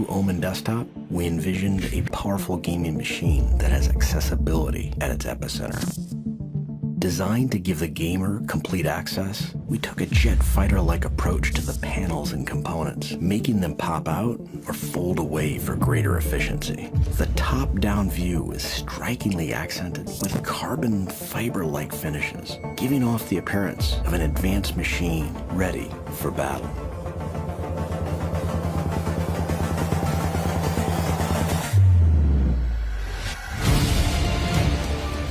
OMEN desktop, we envisioned a powerful gaming machine that has accessibility at its epicenter. Designed to give the gamer complete access, we took a jet fighter-like approach to the panels and components, making them pop out or fold away for greater efficiency. The top-down view is strikingly accented with carbon fiber-like finishes, giving off the appearance of an advanced machine ready for battle.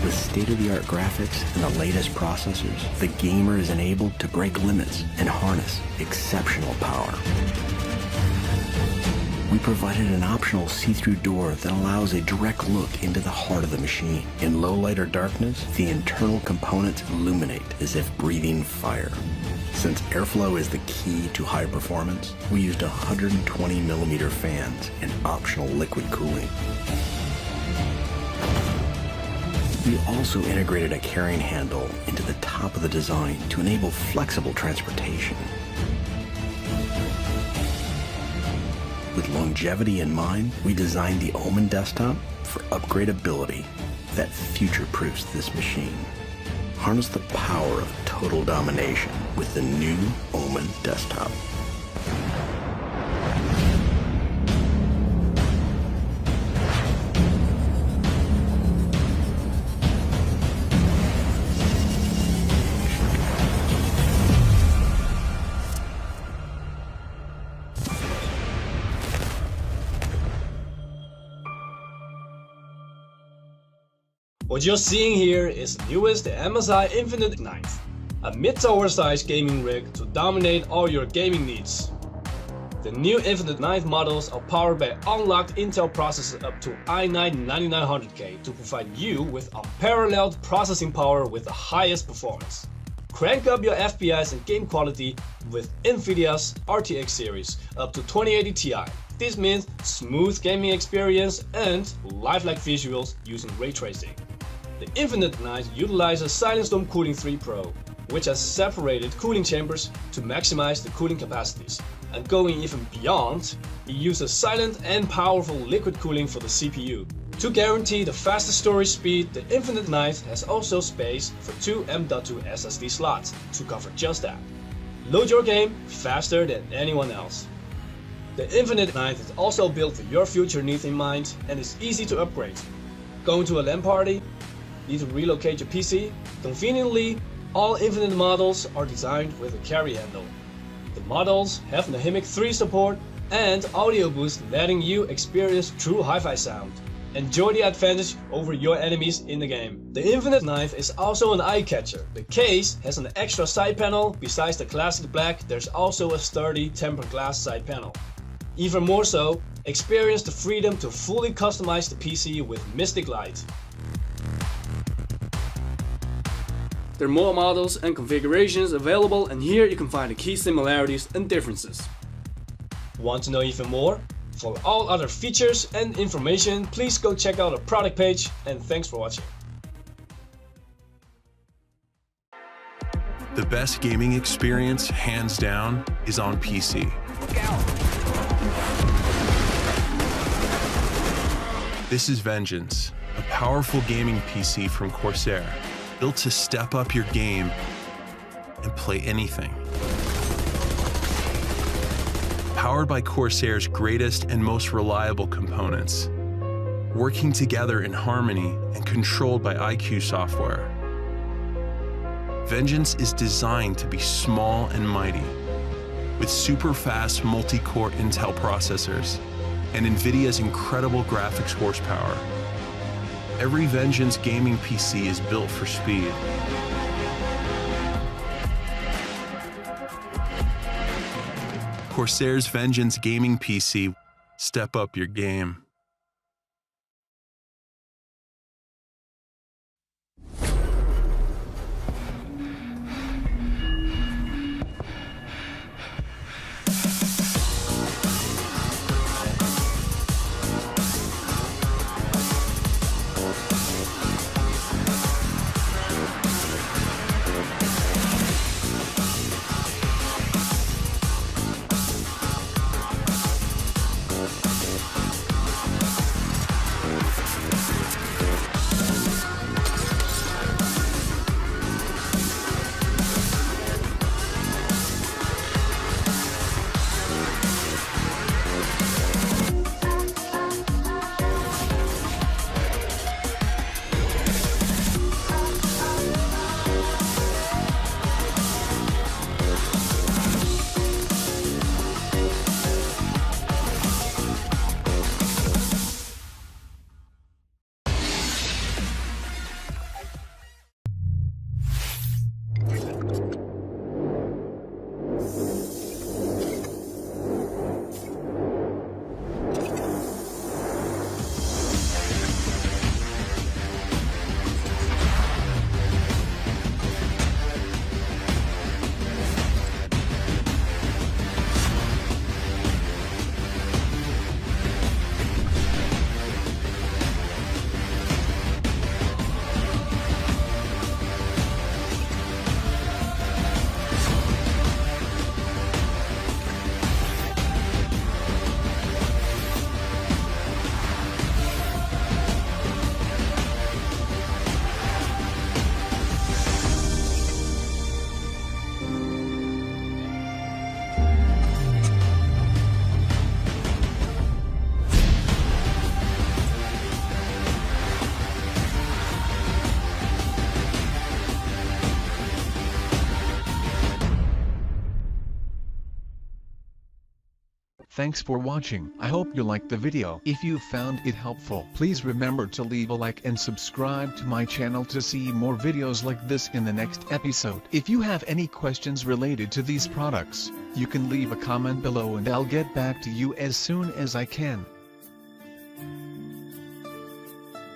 With state-of-the-art graphics and the latest processors, the gamer is enabled to break limits and harness exceptional power. We provided an optional see-through door that allows a direct look into the heart of the machine. In low light or darkness, the internal components illuminate as if breathing fire. Since airflow is the key to high performance, we used 120mm fans and optional liquid cooling. We also integrated a carrying handle into the top of the design to enable flexible transportation. With longevity in mind, we designed the OMEN desktop for upgradability that future-proofs this machine. Harness the power of total domination with the new OMEN desktop. What you're seeing here is the newest MSI Infinite Knight, a mid-tower size gaming rig to dominate all your gaming needs. The new Infinite Knight models are powered by unlocked Intel processors up to i9-9900K to provide you with unparalleled processing power with the highest performance. Crank up your FPS and game quality with NVIDIA's RTX series up to 2080 Ti. This means smooth gaming experience and lifelike visuals using ray tracing. The Infinite Knight utilizes Silent Storm Cooling 3 Pro, which has separated cooling chambers to maximize the cooling capacities. And going even beyond, it uses silent and powerful liquid cooling for the CPU. To guarantee the fastest storage speed, the Infinite Knight has also space for 2 M.2 SSD slots to cover just that. Load your game faster than anyone else. The Infinite Knight is also built with your future needs in mind and is easy to upgrade. Going to a LAN party? Need to relocate your PC? Conveniently, all Infinite models are designed with a carry handle. The models have HEMIC 3 support and audio boost, letting you experience true hi-fi sound. Enjoy the advantage over your enemies in the game. The Infinite Knight is also an eye-catcher. The case has an extra side panel. Besides the classic black, there's also a sturdy tempered glass side panel. Even more so, experience the freedom to fully customize the PC with Mystic Light. There are more models and configurations available, and here you can find the key similarities and differences. Want to know even more? For all other features and information, please go check out our product page, and thanks for watching. The best gaming experience, hands down, is on PC. Look out! This is Vengeance, a powerful gaming PC from Corsair, built to step up your game and play anything. Powered by Corsair's greatest and most reliable components, working together in harmony and controlled by IQ software. Vengeance is designed to be small and mighty, with super fast multi-core Intel processors and NVIDIA's incredible graphics horsepower. Every Vengeance gaming PC is built for speed. Corsair's Vengeance gaming PC, step up your game. Thanks for watching. I hope you liked the video. If you found it helpful, please remember to leave a like and subscribe to my channel to see more videos like this in the next episode. If you have any questions related to these products, you can leave a comment below and I'll get back to you as soon as I can.